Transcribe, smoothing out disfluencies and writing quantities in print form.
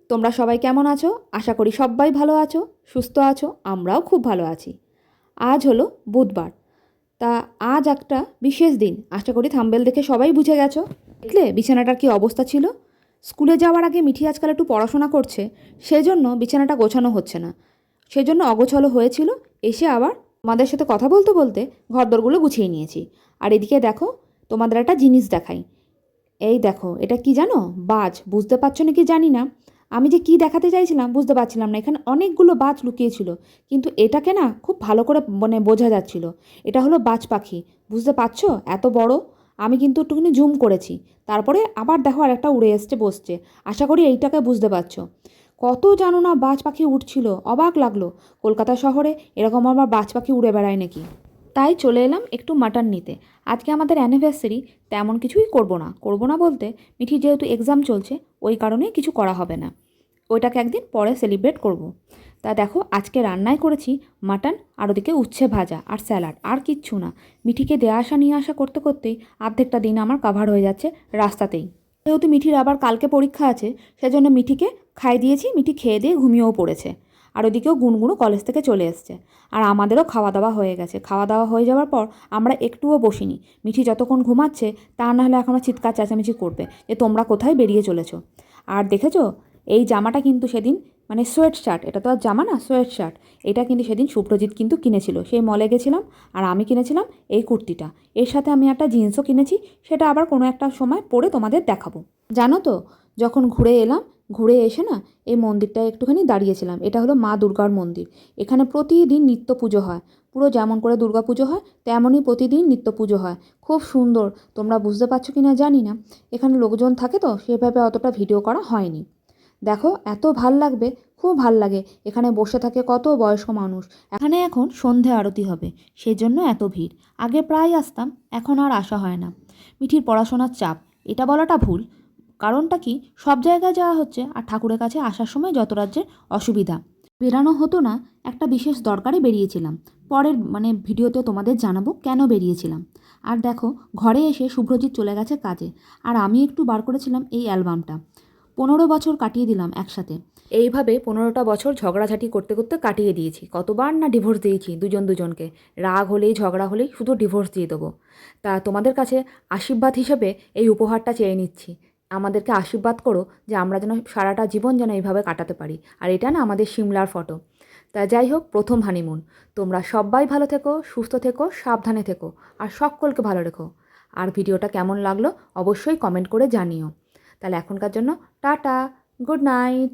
তোমরা সবাই কেমন আছো? আশা করি সবাই ভালো আছো, সুস্থ আছো। আমরাও খুব ভালো আছি। আজ হলো বুধবার। তা আজ একটা বিশেষ দিন। আশা করি থাম্বনেল দেখে সবাই বুঝে গেছো। দেখলে বিছানাটার কি অবস্থা ছিল? স্কুলে যাওয়ার আগে মিঠি আজকাল একটু পড়াশোনা করছে, সেজন্য বিছানাটা গোছানো হচ্ছে না। সেজন্য অগোছালো হয়েছিল। এসে আবার তোমাদের সাথে কথা বলতে বলতে ঘরদোরগুলো গুছিয়ে নিয়েছি। আর এদিকে দেখো, তোমাদের একটা জিনিস দেখাই। এই দেখো, এটা কি জানো? বাজ। বুঝতে পারছো নাকি জানি না। আমি যে কি দেখাতে চাইছিলাম বুঝতে পারছিলাম না। এখানে অনেকগুলো বাজ লুকিয়েছিল, কিন্তু এটাকে না খুব ভালো করে বোঝা যাচ্ছিল। এটা হলো বাজ পাখি। বুঝতে পারছো? এত বড়। আমি কিন্তু একটুখানি জুম করেছি। তারপরে আবার দেখো আরেকটা উড়ে এসছে বসছে। আশা করি এইটাকে বুঝতে পারছো। কত জানো না বাজ পাখি উঠছিল, অবাক লাগলো। কলকাতা শহরে এরকম আবার বাজ পাখি উড়ে বেড়ায় নাকি। তাই চলে এলাম একটু মাটন নিতে। আজকে আমাদের অ্যানিভার্সারি, তেমন কিছুই করব না বলতে মিঠির যেহেতু এক্সাম চলছে, ওই কারণে কিছু করা হবে না। ওইটাকে একদিন পরে সেলিব্রেট করব। তা দেখো, আজকে রান্নায় করেছি মাটন, আর ওদিকে উচ্ছে ভাজা আর স্যালাড, আর কিচ্ছু না। মিঠিকে দেয়া আসা নিয়ে আসা করতে করতেই অর্ধেকটা দিন আমার কাভার হয়ে যাচ্ছে রাস্তাতেই। যেহেতু মিঠির আবার কালকে পরীক্ষা আছে, সেজন্য মিঠিকে খাই দিয়েছি। মিঠি খেয়ে দিয়ে ঘুমিয়েও পড়েছে। আর ওদিকেও গুনগুনো কলেজ থেকে চলে এসছে। আর আমাদেরও খাওয়া দাওয়া হয়ে গেছে। খাওয়া দাওয়া হয়ে যাওয়ার পর আমরা একটুও বসিনি। মিঠি যতক্ষণ ঘুমাচ্ছে, তা নাহলে এখনও চিৎকার চেঁচামেচি করবে যে তোমরা কোথায় বেরিয়ে চলেছো। আর দেখেছো, এই জামাটা কিন্তু সেদিন, মানে সোয়েট শার্ট, এটা তো আর জামা না, সোয়েট শার্ট। এটা কিন্তু সেদিন শুভ্রজিৎ কিন্তু কিনেছিল। সেই মলে গেছিলাম, আর আমি কিনেছিলাম এই কুর্তিটা। এর সাথে আমি একটা জিন্সও কিনেছি, সেটা আবার কোনো একটা সময় পরে তোমাদের দেখাবো। জানো তো, যখন ঘুরে এলাম, ঘুরে এসে না এই মন্দিরটায় একটুখানি দাঁড়িয়েছিলাম। এটা হলো মা দুর্গার মন্দির। এখানে প্রতিদিন নিত্য পুজো হয়। পুরো যেমন করে দুর্গা পুজো হয় তেমনই প্রতিদিন নিত্য পুজো হয়। খুব সুন্দর। তোমরা বুঝতে পারছো কি না জানি না। এখানে লোকজন থাকে তো সেভাবে অতটা ভিডিও করা হয়নি। দেখো, এত ভাল লাগবে, খুব ভাল লাগে। এখানে বসে থাকে কত বয়স্ক মানুষ। এখানে এখন সন্ধে আরতি হবে, সেজন্য এত ভিড়। আগে প্রায় আসতাম, এখন আর আসা হয় না। মিঠির পড়াশোনার চাপ, এটা বলাটা ভুল। কারণটা কি, সব জায়গায় যাওয়া হচ্ছে, আর ঠাকুরের কাছে আসার সময় যত রাজ্যের অসুবিধা। বেরানো হতো না। একটা বিশেষ দরকারে বেরিয়েছিলাম। পরের ভিডিওতে তোমাদের জানাবো কেন বেরিয়েছিলাম। আর দেখো, ঘরে এসে শুভ্রজিৎ চলে গেছে কাজে, আর আমি একটু বার করেছিলাম এই অ্যালবামটা। 15 বছর কাটিয়ে দিলাম একসাথে। এইভাবে 15টা বছর ঝগড়াঝাটি করতে করতে কাটিয়ে দিয়েছি। কতবার না ডিভোর্স দিয়েছি দুজন দুজনকে। রাগ হলেই, ঝগড়া হলেই শুধু ডিভোর্স দিয়ে দেবো। তা তোমাদের কাছে আশীর্বাদ হিসেবে এই উপহারটা চেয়ে নিচ্ছি। আমাদেরকে আশীর্বাদ করো যে আমরা যেন সারাটা জীবন যেন এইভাবে কাটাতে পারি। আর এটা না আমাদের সিমলার ফটো। তা যাই হোক, প্রথম হানিমুন। তোমরা সবাই ভালো থেকো, সুস্থ থেকো, সাবধানে থেকো, আর সকলকে ভালো রেখো। আর ভিডিওটা কেমন লাগলো অবশ্যই কমেন্ট করে জানিও। তাহলে এখনকার জন্য টাটা, গুড নাইট।